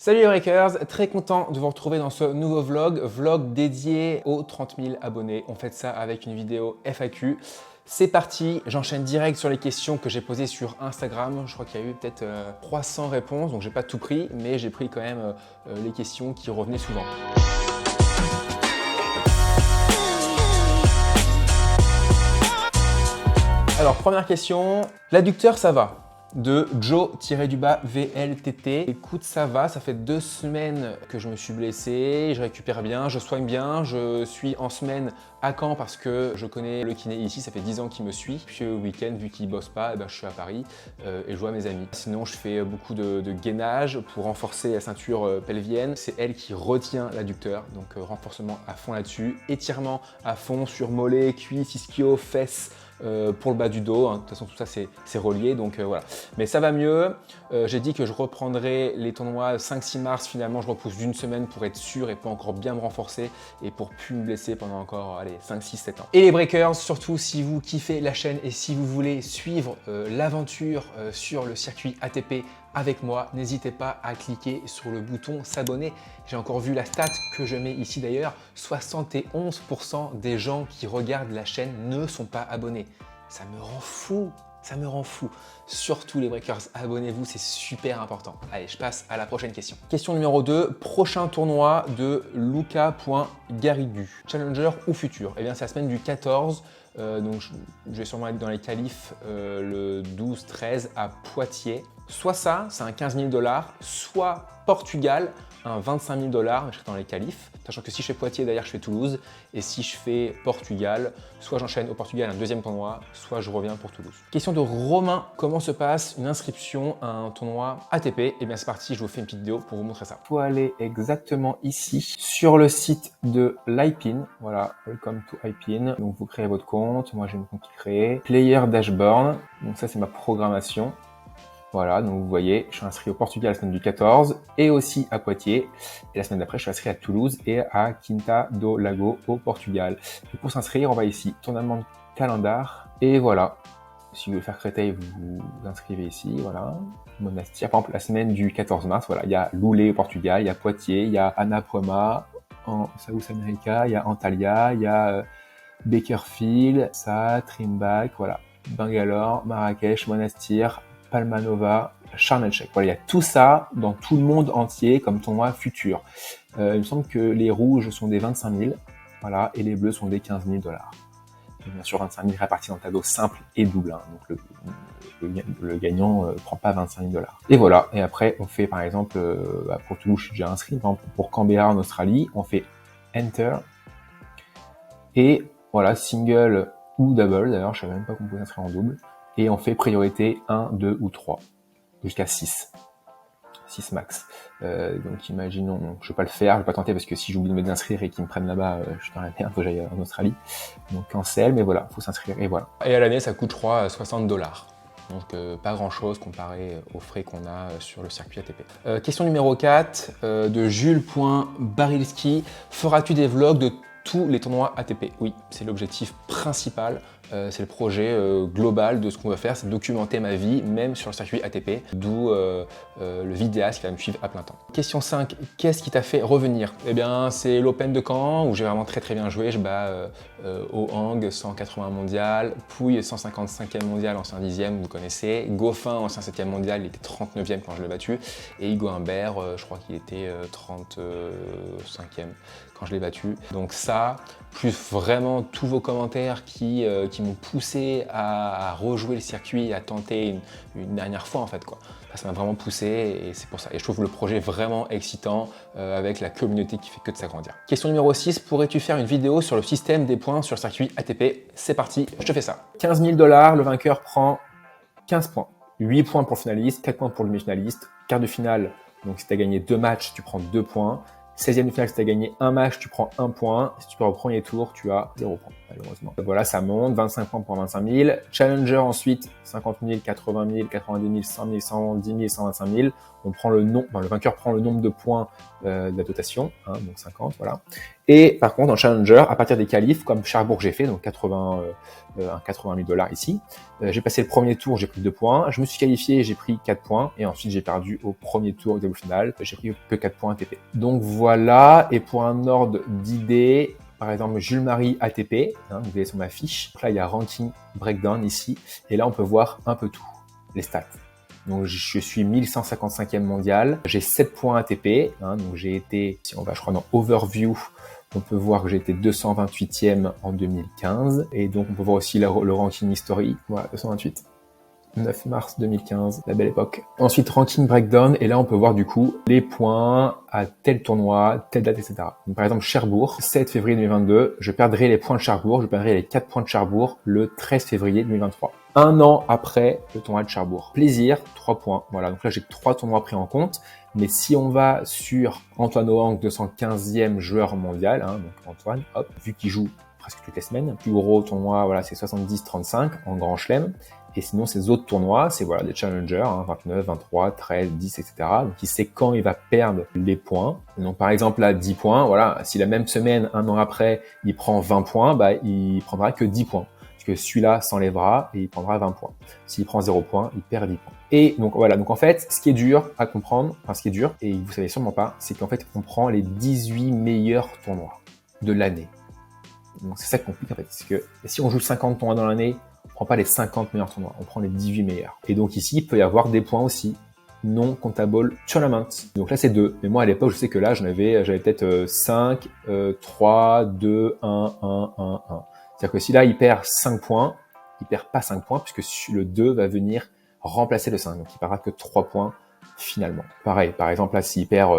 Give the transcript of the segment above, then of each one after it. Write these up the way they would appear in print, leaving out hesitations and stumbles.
Salut les breakers, très content de vous retrouver dans ce nouveau vlog dédié aux 30 000 abonnés. On fait ça avec une vidéo FAQ. C'est parti, j'enchaîne direct sur les questions que j'ai posées sur Instagram. Je crois qu'il y a eu peut-être 300 réponses, donc j'ai pas tout pris, mais j'ai pris quand même les questions qui revenaient souvent. Alors, première question, l'adducteur ça va? De Joe-VLTT. Écoute, ça va, ça fait 2 semaines que je me suis blessé, je récupère bien, je soigne bien, je suis en semaine à Caen parce que je connais le kiné ici, ça fait 10 ans qu'il me suit. Puis le week-end, vu qu'il bosse pas, je suis à Paris et je vois mes amis. Sinon, je fais beaucoup de gainage pour renforcer la ceinture pelvienne. C'est elle qui retient l'adducteur, donc renforcement à fond là-dessus. Étirement à fond sur mollets, cuisses, ischio, fesses, pour le bas du dos, hein. De toute façon tout ça c'est relié, donc voilà. Mais ça va mieux, j'ai dit que je reprendrai les tournois 5-6 mars, finalement je repousse d'une semaine pour être sûr et pour encore bien me renforcer et pour plus me blesser pendant encore 5, 6, 7 ans. Et les breakers, surtout si vous kiffez la chaîne et si vous voulez suivre l'aventure sur le circuit ATP avec moi, n'hésitez pas à cliquer sur le bouton s'abonner. J'ai encore vu la stat que je mets ici d'ailleurs, 71% des gens qui regardent la chaîne ne sont pas abonnés. Ça me rend fou, ça me rend fou. Surtout les breakers, abonnez-vous, c'est super important. Allez, je passe à la prochaine question. Question numéro 2, prochain tournoi de Luca.Garrigu. Challenger ou futur? Eh bien, c'est la semaine du 14. Donc je vais sûrement être dans les qualifs le 12-13 à Poitiers. Soit ça, c'est un 15 000 $, soit Portugal, un 25 000 $, mais je serai dans les qualifs. Sachant que si je fais Poitiers, d'ailleurs, je fais Toulouse. Et si je fais Portugal, soit j'enchaîne au Portugal un deuxième tournoi, soit je reviens pour Toulouse. Question de Romain, comment se passe une inscription à un tournoi ATP? Eh bien, c'est parti, je vous fais une petite vidéo pour vous montrer ça. Il faut aller exactement ici, sur le site de l'IPIN. Voilà, welcome to IPIN. Donc, vous créez votre compte. Moi, j'ai mon compte créé. Player Dashboard. Donc, ça, c'est ma programmation. Voilà, donc vous voyez, je suis inscrit au Portugal la semaine du 14 et aussi à Poitiers. Et la semaine d'après, je suis inscrit à Toulouse et à Quinta do Lago au Portugal. Et pour s'inscrire, on va ici, tournament de calendar. Et voilà, si vous voulez faire Créteil, vous vous inscrivez ici, voilà. Monastir, par exemple, la semaine du 14 mars, voilà, il y a Loulé au Portugal, il y a Poitiers, il y a Anapoima en South America, il y a Antalya, il y a Bakerfield, ça, Trimbak, voilà. Bangalore, Marrakech, Monastir, Palmanova, Sharm el-Sheikh. Voilà, il y a tout ça dans tout le monde entier comme tournoi futur. Il me semble que les rouges sont des 25 000, voilà, et les bleus sont des 15 000 $. Et bien sûr, 25 000 répartis dans le tableau simple et double. Hein. Donc le gagnant prend pas 25 000 $. Et voilà. Et après, on fait par exemple, pour Toulouse, je suis déjà inscrit. Par exemple, pour Canberra en Australie, on fait Enter. Et voilà, single ou double. D'ailleurs, je savais même pas qu'on pouvait s'inscrire en double. Et on fait priorité 1, 2 ou 3, jusqu'à 6. 6 max. Donc imaginons, je vais pas le faire, je vais pas tenter parce que si j'oublie de me désinscrire et qu'ils me prennent là-bas, je t'arrête bien, faut que j'aille en Australie. Donc cancel, mais voilà, faut s'inscrire et voilà. Et à l'année, ça coûte, je crois, 60 $. Donc pas grand chose comparé aux frais qu'on a sur le circuit ATP. Question numéro 4 de Jules.Barilski. Feras-tu des vlogs de tous les tournois ATP? Oui, c'est l'objectif principal. C'est le projet global de ce qu'on va faire, c'est documenter ma vie, même sur le circuit ATP, d'où le vidéaste qui va me suivre à plein temps. Question 5, qu'est-ce qui t'a fait revenir? Eh bien, c'est l'Open de Caen, où j'ai vraiment très bien joué. Je bats Ohang, 180 mondial, Pouille, 155e mondial, ancien 10e, vous connaissez, Goffin, ancien 7e mondial, il était 39e quand je l'ai battu, et Hugo Humbert, je crois qu'il était 35e quand je l'ai battu. Donc ça, plus vraiment tous vos commentaires qui m'ont poussé à rejouer le circuit, à tenter une dernière fois en fait quoi. Ça m'a vraiment poussé et c'est pour ça. Et je trouve le projet vraiment excitant avec la communauté qui fait que de s'agrandir. Question numéro 6, pourrais-tu faire une vidéo sur le système des points sur le circuit ATP? C'est parti, je te fais ça. 15 000 $, le vainqueur prend 15 points. 8 points pour le finaliste, 4 points pour le demi-finaliste. Quart de finale, donc si tu as gagné 2 matchs, tu prends 2 points. 16e de finale, si tu as gagné un match, tu prends 1 point. Si tu pars au premier tour, tu as 0 points, malheureusement. Voilà, ça monte. 25 points pour 25 000. Challenger ensuite, 50 000, 80 000, 90 000, 100 000, 110 000, 125 000. On prend le vainqueur prend le nombre de points de la dotation, hein, donc 50, voilà. Et par contre, en Challenger, à partir des qualifs, comme Cherbourg j'ai fait, donc 80 000 $ ici, j'ai passé le premier tour, j'ai pris 2 points, je me suis qualifié, j'ai pris 4 points, et ensuite j'ai perdu au premier tour au final, j'ai pris que 4 points ATP. Donc voilà, et pour un ordre d'idées, par exemple, Jules Marie ATP, vous voyez sur ma fiche. Donc là, il y a Ranking Breakdown ici. Et là, on peut voir un peu tout, les stats. Donc, je suis 1155e mondial. J'ai 7 points ATP. Donc, j'ai été, si on va, je crois, dans Overview, on peut voir que j'ai été 228e en 2015. Et donc, on peut voir aussi le ranking history. Voilà, 228. 9 mars 2015, la belle époque. Ensuite, Ranking Breakdown, et là, on peut voir du coup les points à tel tournoi, telle date, etc. Donc, par exemple, Cherbourg, 7 février 2022, je perdrai les points de Cherbourg, je perdrai les 4 points de Cherbourg le 13 février 2023. Un an après le tournoi de Cherbourg. Plaisir, 3 points. Voilà, donc là, j'ai 3 tournois pris en compte. Mais si on va sur Antoine Hoang, 215e joueur mondial, donc Antoine, hop, vu qu'il joue presque toutes les semaines, plus gros tournoi, voilà, c'est 70-35 en grand chelem. Et sinon, ces autres tournois, c'est voilà des challengers, 29, 23, 13, 10, etc. Donc, il sait quand il va perdre les points. Donc, par exemple, là, 10 points, voilà, si la même semaine, un an après, il prend 20 points, bah, il prendra que 10 points. Parce que celui-là s'enlèvera et il prendra 20 points. S'il prend 0 points, il perd 10 points. Et donc, voilà. Donc, en fait, ce qui est dur à comprendre, enfin, ce qui est dur, et vous savez sûrement pas, c'est qu'en fait, on prend les 18 meilleurs tournois de l'année. Donc, c'est ça qui complique, en fait. C'est que si on joue 50 tournois dans l'année, on prend pas les 50 meilleurs tournois, on prend les 18 meilleurs. Et donc ici, il peut y avoir des points aussi non comptable tournament. Donc là, c'est 2. Mais moi, à l'époque, je sais que là, j'avais peut-être 5, 3, 2, 1, 1, 1, 1. C'est-à-dire que si là, il perd 5 points, il perd pas 5 points puisque le 2 va venir remplacer le 5. Donc, il perdra que 3 points finalement. Pareil, par exemple, là, s'il perd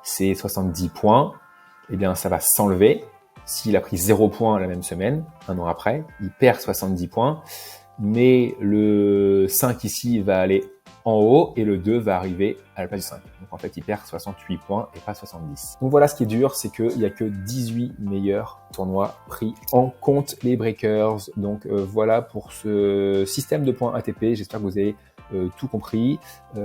ses 70 points, eh bien, ça va s'enlever. S'il a pris 0 points la même semaine, un an après, il perd 70 points, mais le 5 ici va aller en haut et le 2 va arriver à la place du 5. Donc en fait, il perd 68 points et pas 70. Donc voilà, ce qui est dur, c'est qu'il n'y a que 18 meilleurs tournois pris en compte les breakers. Donc voilà pour ce système de points ATP. J'espère que vous avez tout compris.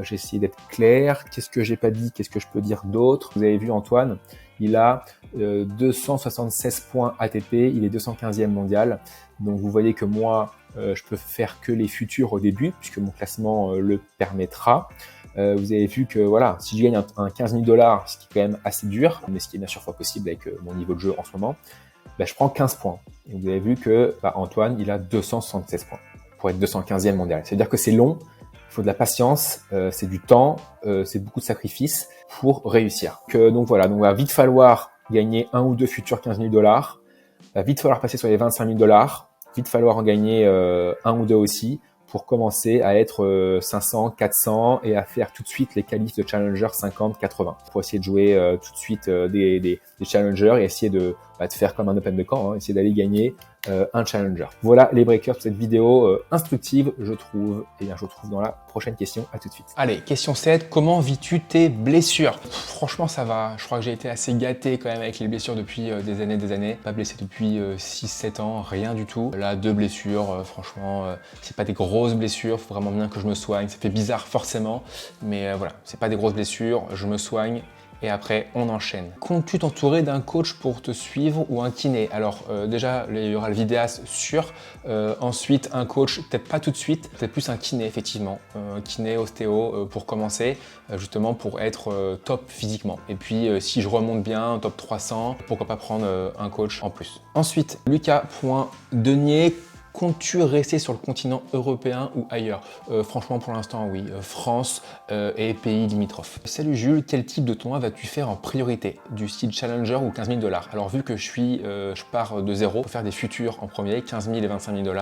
J'ai essayé d'être clair. Qu'est-ce que j'ai pas dit? Qu'est-ce que je peux dire d'autre? Vous avez vu Antoine, il a 276 points ATP, il est 215e mondial. Donc vous voyez que moi, je peux faire que les futurs au début, puisque mon classement le permettra. Vous avez vu que voilà, si je gagne un 15 000 $, ce qui est quand même assez dur, mais ce qui est bien sûr pas possible avec mon niveau de jeu en ce moment, bah, je prends 15 points. Et vous avez vu que Antoine, il a 276 points pour être 215e mondial. C'est-à-dire que c'est long, il faut de la patience, c'est du temps, c'est beaucoup de sacrifices pour réussir. Donc voilà, donc il va vite falloir gagner un ou deux futurs 15 000 $, va vite falloir passer sur les 25 000 $, vite falloir en gagner un ou deux aussi pour commencer à être 500, 400 et à faire tout de suite les qualifs de Challenger 50, 80 pour essayer de jouer tout de suite des Challengers et essayer de faire comme un Open de camp, essayer d'aller gagner un Challenger. Voilà les breakers de cette vidéo instructive, je trouve. Et bien, je vous retrouve dans la prochaine question. À tout de suite. Allez, question 7. Comment vis-tu tes blessures? Franchement, ça va. Je crois que j'ai été assez gâté quand même avec les blessures depuis des années. Pas blessé depuis 6-7 ans, rien du tout. Là, 2 blessures, franchement, c'est pas des grosses blessures. Faut vraiment bien que je me soigne. Ça fait bizarre forcément, mais voilà, c'est pas des grosses blessures. Je me soigne. Et après, on enchaîne. Comptes-tu t'entourer d'un coach pour te suivre ou un kiné? Alors déjà, il y aura le vidéaste sûr. Ensuite, un coach, peut-être pas tout de suite. Peut-être plus un kiné, effectivement. Kiné, ostéo, pour commencer, justement pour être top physiquement. Et puis, si je remonte bien, top 300, pourquoi pas prendre un coach en plus. Ensuite, Lucas.Denier. Comptes-tu rester sur le continent européen ou ailleurs? Franchement, pour l'instant, oui. France et pays limitrophes. Salut Jules, quel type de tournoi vas-tu faire en priorité? Du style Challenger ou 15 000 $? Alors, vu que je pars de zéro, faut faire des futurs en premier, 15 000 et 25 000 $.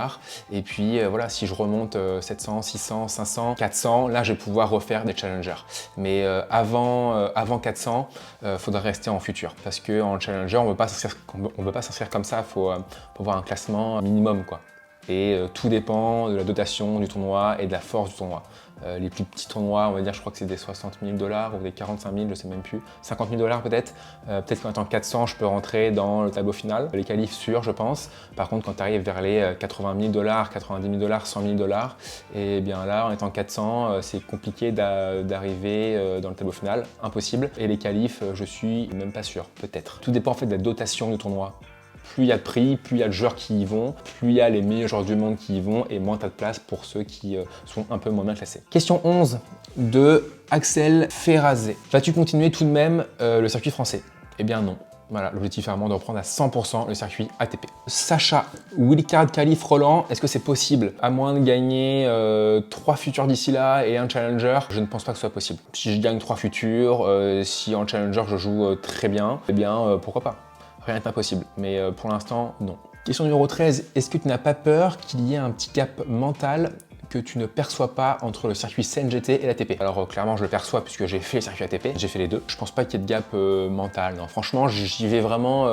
Et puis, voilà, si je remonte 700, 600, 500, 400, là, je vais pouvoir refaire des Challengers. Mais avant 400, faudra rester en futur. Parce qu'en Challenger, on ne peut pas s'inscrire comme ça. Faut avoir un classement minimum, quoi. Et tout dépend de la dotation du tournoi et de la force du tournoi. Les plus petits tournois, on va dire, je crois que c'est des 60 000 $ ou des 45 000, je sais même plus. 50 000 $ peut-être. Peut-être qu'en étant 400, je peux rentrer dans le tableau final. Les qualifs sûrs, je pense. Par contre, quand tu arrives vers les 80 000 $, 90 000 $, 100 000 $, et bien là, en étant 400, c'est compliqué d'arriver dans le tableau final. Impossible. Et les qualifs, je suis même pas sûr, peut-être. Tout dépend en fait de la dotation du tournoi. Plus il y a de prix, plus il y a de joueurs qui y vont, plus il y a les meilleurs joueurs du monde qui y vont et moins tu as de place pour ceux qui sont un peu moins bien classés. Question 11 de Axel Ferrazé. Vas-tu continuer tout de même le circuit français? Eh bien non. Voilà, l'objectif est vraiment de reprendre à 100% le circuit ATP. Sacha, wildcard qualif Roland, est-ce que c'est possible? À moins de gagner 3 futurs d'ici là et un challenger, je ne pense pas que ce soit possible. Si je gagne 3 futurs, si en challenger je joue très bien, eh bien pourquoi pas? Rien n'est impossible, mais pour l'instant, non. Question numéro 13, est-ce que tu n'as pas peur qu'il y ait un petit gap mental que tu ne perçois pas entre le circuit CNGT et l'ATP? Alors clairement, je le perçois puisque j'ai fait le circuit ATP, j'ai fait les deux. Je pense pas qu'il y ait de gap mental, non. Franchement, j'y vais vraiment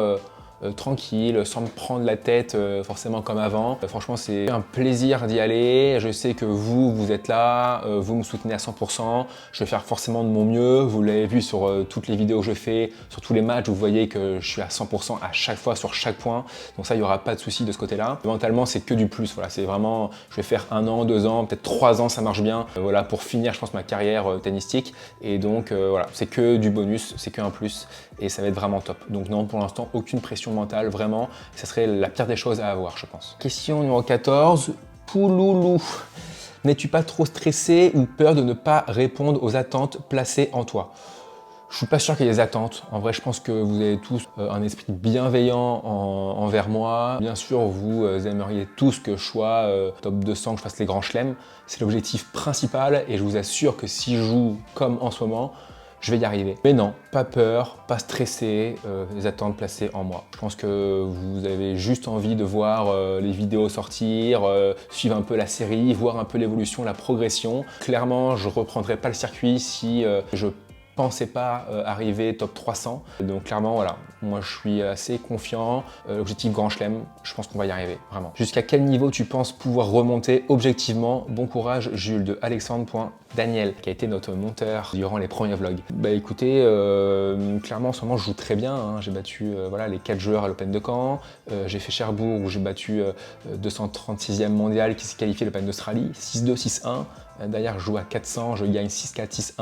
tranquille, sans me prendre la tête forcément comme avant. Franchement, c'est un plaisir d'y aller. Je sais que vous êtes là, vous me soutenez à 100%. Je vais faire forcément de mon mieux. Vous l'avez vu sur toutes les vidéos que je fais, sur tous les matchs, vous voyez que je suis à 100% à chaque fois sur chaque point. Donc ça, il n'y aura pas de souci de ce côté-là. Mentalement, c'est que du plus. Voilà, c'est vraiment, je vais faire 1 an, 2 ans, peut-être 3 ans, ça marche bien. Voilà, pour finir, je pense, ma carrière tennistique. Et donc, voilà, c'est que du bonus, c'est que un plus. Et ça va être vraiment top. Donc non, pour l'instant, aucune pression mentale, vraiment. Ça serait la pire des choses à avoir, je pense. Question numéro 14. Pouloulou. N'es-tu pas trop stressé ou peur de ne pas répondre aux attentes placées en toi? Je suis pas sûr qu'il y ait des attentes. En vrai, je pense que vous avez tous un esprit bienveillant envers moi. Bien sûr, vous aimeriez tous que je sois top 200, que je fasse les grands chelems. C'est l'objectif principal et je vous assure que si je joue comme en ce moment, je vais y arriver. Mais non, pas peur, pas stressé, les attentes placées en moi. Je pense que vous avez juste envie de voir les vidéos sortir, suivre un peu la série, voir un peu l'évolution, la progression. Clairement, je ne reprendrai pas le circuit si je pensais pas arriver top 300. Donc clairement, voilà, moi je suis assez confiant. L'objectif Grand Chelem, je pense qu'on va y arriver, vraiment. Jusqu'à quel niveau tu penses pouvoir remonter objectivement? Bon courage, Jules, de Alexandre.Daniel, qui a été notre monteur durant les premiers vlogs. Bah écoutez, clairement en ce moment je joue très bien, hein. J'ai battu voilà, les 4 joueurs à l'Open de Caen, j'ai fait Cherbourg où j'ai battu 236e mondial qui s'est qualifié à l'Open d'Australie, 6-2, 6-1. Derrière, je joue à 400, je gagne 6-4,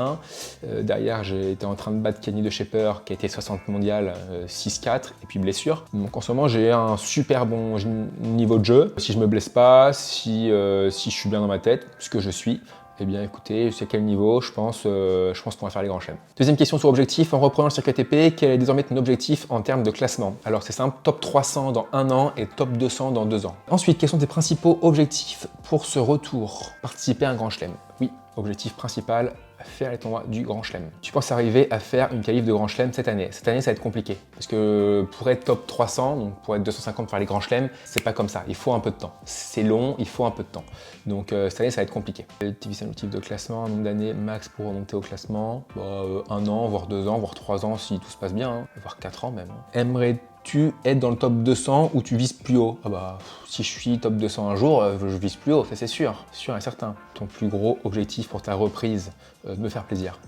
6-1. Derrière, j'ai été en train de battre Kenny de Shaper, qui a été 60 mondial, 6-4, et puis blessure. Donc en ce moment, j'ai un super bon niveau de jeu. Si je me blesse pas, si je suis bien dans ma tête, ce que je suis, eh bien écoutez, c'est quel niveau? Je pense qu'on va faire les grands chelems. Deuxième question sur objectif, en reprenant le circuit ATP, quel est désormais ton objectif en termes de classement? Alors c'est simple, top 300 dans 1 an et top 200 dans 2 ans. Ensuite, quels sont tes principaux objectifs pour ce retour? Participer à un grand chelem. Oui, objectif principal, faire les tournois du Grand Chelem. Tu penses arriver à faire une qualif de Grand Chelem cette année? Cette année, ça va être compliqué parce que pour être top 300, donc pour être 250 pour faire les Grands Chelems, c'est pas comme ça. Il faut un peu de temps. C'est long, il faut un peu de temps. Donc cette année, ça va être compliqué. Objectif de classement, un nombre d'années max pour remonter au classement. 1 an, voire 2 ans, voire 3 ans si tout se passe bien, hein. Voire 4 ans même. Aimerais-tu être dans le top 200 ou tu vises plus haut? Ah bah, si je suis top 200 un jour, je vise plus haut, ça c'est sûr et certain. Ton plus gros objectif pour ta reprise, de me faire plaisir.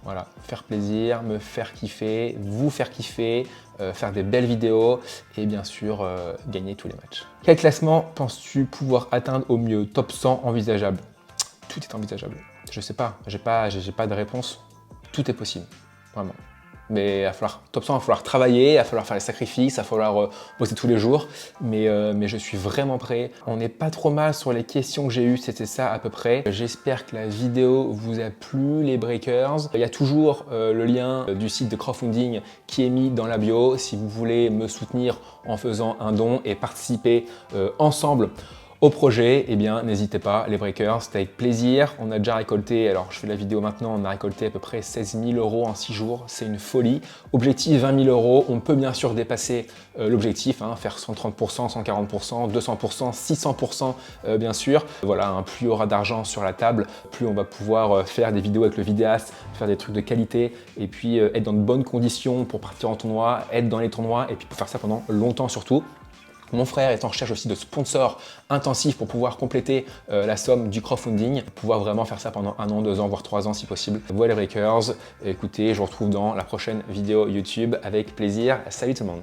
Voilà, faire plaisir, me faire kiffer, vous faire kiffer, faire des belles vidéos et bien sûr gagner tous les matchs. Quel classement penses-tu pouvoir atteindre au mieux? Top 100 envisageable? Tout est envisageable. Je sais pas, j'ai pas de réponse. Tout est possible, vraiment. Mais il va falloir, top 100, il va falloir travailler, il va falloir faire les sacrifices, il va falloir bosser tous les jours. Mais je suis vraiment prêt. On n'est pas trop mal sur les questions que j'ai eues, c'était ça à peu près. J'espère que la vidéo vous a plu, les breakers. Il y a toujours le lien du site de crowdfunding qui est mis dans la bio. Si vous voulez me soutenir en faisant un don et participer ensemble au projet, eh bien n'hésitez pas, les breakers, c'était avec plaisir. On a déjà récolté, alors je fais la vidéo maintenant, on a récolté à peu près 16 000 € en 6 jours, c'est une folie. Objectif 20 000 €, on peut bien sûr dépasser l'objectif, hein, faire 130%, 140%, 200%, 600% bien sûr. Voilà, hein, plus il y aura d'argent sur la table, plus on va pouvoir faire des vidéos avec le vidéaste, faire des trucs de qualité et puis être dans de bonnes conditions pour partir en tournoi, être dans les tournois et puis pour faire ça pendant longtemps surtout. Mon frère est en recherche aussi de sponsors intensifs pour pouvoir compléter la somme du crowdfunding, pouvoir vraiment faire ça pendant 1 an, 2 ans, voire 3 ans si possible. Voilà les breakers, écoutez, je vous retrouve dans la prochaine vidéo YouTube avec plaisir. Salut tout le monde.